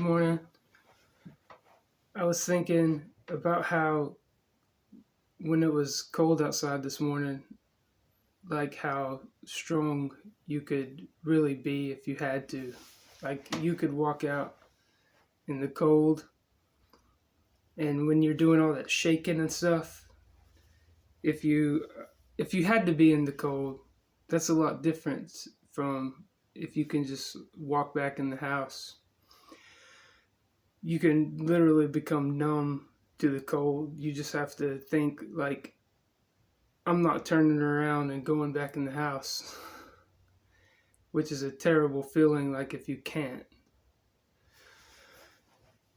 morning. I was thinking about how when it was cold outside this morning, like how strong you could really be if you had to. Like you could walk out in the cold, and when you're doing all that shaking and stuff, if you if you had to be in the cold, that's a lot different from if you can just walk back in the house. You can literally become numb to the cold. You just have to think like, I'm not turning around and going back in the house, which is a terrible feeling, like if you can't.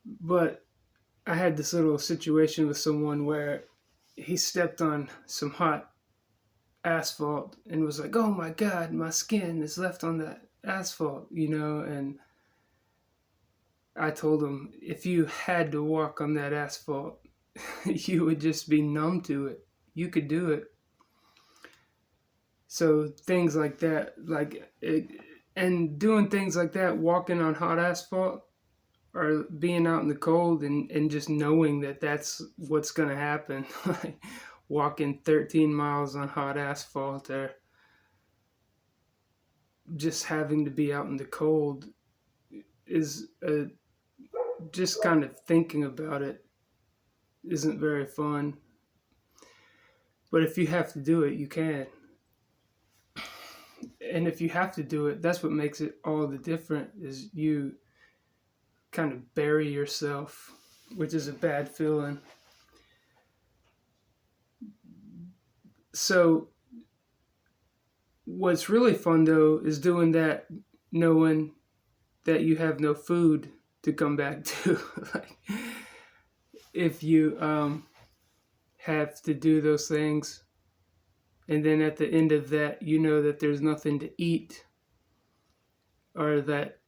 But I had this little situation with someone where he stepped on some hot asphalt and was like, oh my God, my skin is left on that asphalt. And I told him, if you had to walk on that asphalt, you would just be numb to it. You could do it. So things like that, and doing things like that, walking on hot asphalt or being out in the cold and just knowing that that's what's going to happen, like walking 13 miles on hot asphalt or just having to be out in the cold is just kind of thinking about it isn't very fun. But if you have to do it, you can. And if you have to do it, that's what makes it all the different, is you kind of bury yourself, which is a bad feeling. So what's really fun though is doing that knowing that you have no food to come back to. Like if you have to do those things, and then at the end of that you know that there's nothing to eat, or that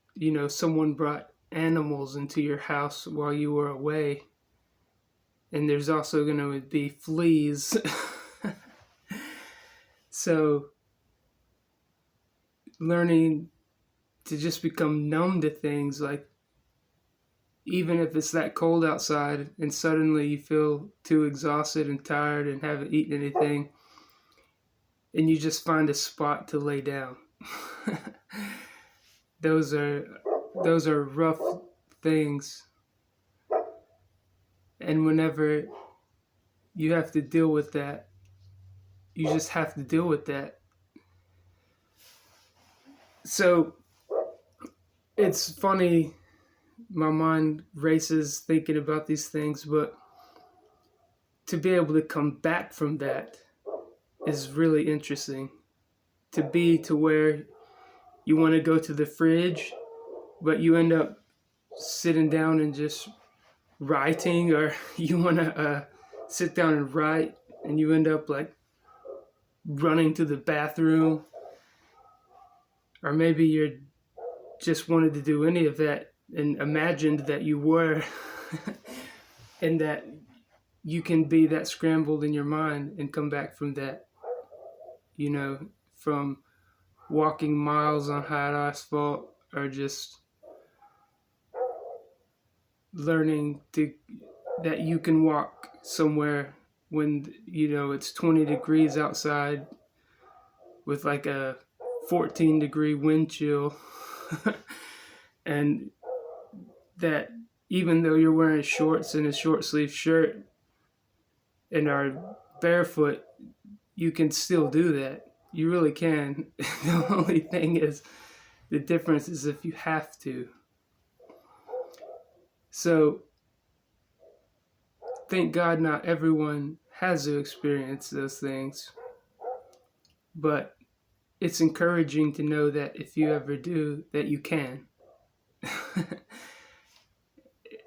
someone brought animals into your house while you were away, and there's also going to be fleas. So learning to just become numb to things, like even if it's that cold outside and suddenly you feel too exhausted and tired and haven't eaten anything, and you just find a spot to lay down. those are rough things, and whenever you have to deal with that, you just have to deal with that. So it's funny, my mind races thinking about these things, but to be able to come back from that is really interesting. To be to where you want to go to the fridge, but you end up sitting down and just writing, or you want to sit down and write, and you end up like running to the bathroom, or maybe you're just wanted to do any of that and imagined that you were and that you can be that scrambled in your mind and come back from that, from walking miles on hot asphalt, or just learning that you can walk somewhere when it's 20 degrees outside with like a 14 degree wind chill. And that even though you're wearing shorts and a short sleeve shirt and are barefoot, you can still do that. You really can. The only thing is, the difference is if you have to. So thank God not everyone has to experience those things, but it's encouraging to know that if you ever do, that you can.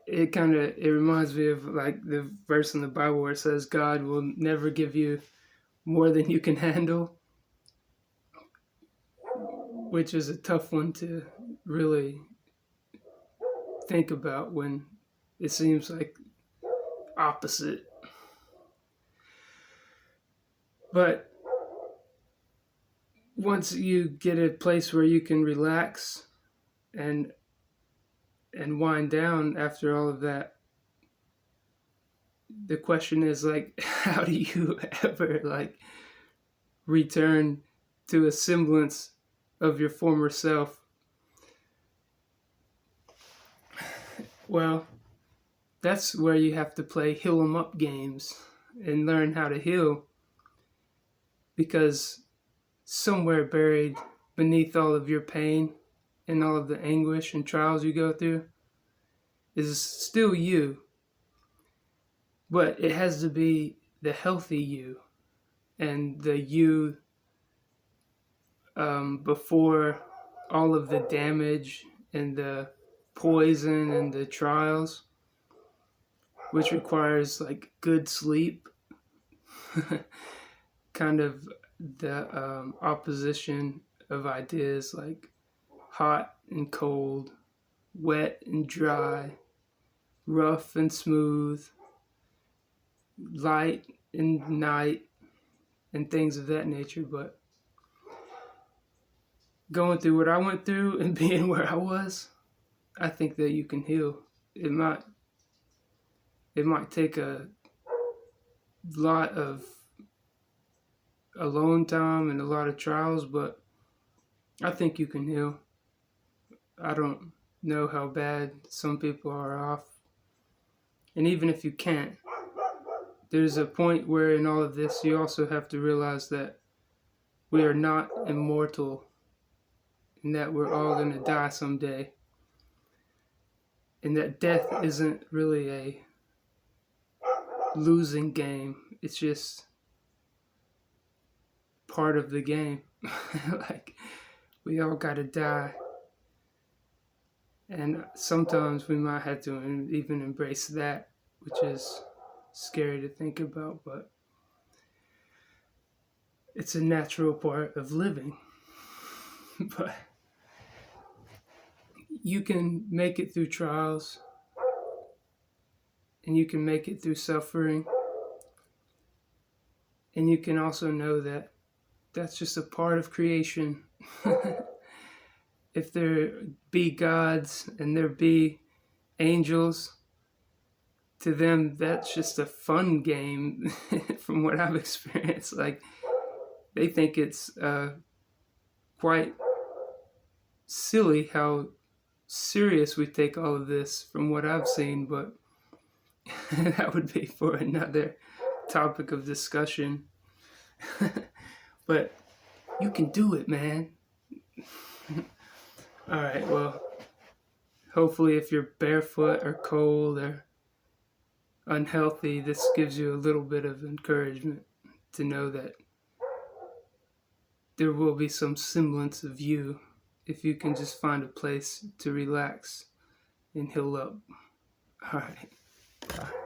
It reminds me of like the verse in the Bible where it says God will never give you more than you can handle, which is a tough one to really think about when it seems like opposite. But once you get a place where you can relax and and wind down after all of that, the question is like, how do you ever like return to a semblance of your former self? Well, that's where you have to play heal 'em up games and learn how to heal, because somewhere buried beneath all of your pain and all of the anguish and trials you go through is still you, but it has to be the healthy you and the you before all of the damage and the poison and the trials, which requires like good sleep, kind of the opposition of ideas like hot and cold, wet and dry, rough and smooth, light and night, and things of that nature. But going through what I went through and being where I was, I think that you can heal. It might take a lot of alone time and a lot of trials, but I think you can heal. I don't know how bad some people are off. And even if you can't, there's a point where in all of this you also have to realize that we are not immortal and that we're all going to die someday. And that death isn't really a losing game. It's just part of the game. Like, we all got to die. And sometimes we might have to even embrace that, which is scary to think about, but it's a natural part of living. But you can make it through trials, and you can make it through suffering, and you can also know that that's just a part of creation. If there be gods and there be angels, to them that's just a fun game. From what I've experienced, like, they think it's quite silly how serious we take all of this, from what I've seen, but that would be for another topic of discussion. But you can do it, man. All right, well, hopefully if you're barefoot or cold or unhealthy, this gives you a little bit of encouragement to know that there will be some semblance of you if you can just find a place to relax and heal up. All right. Bye.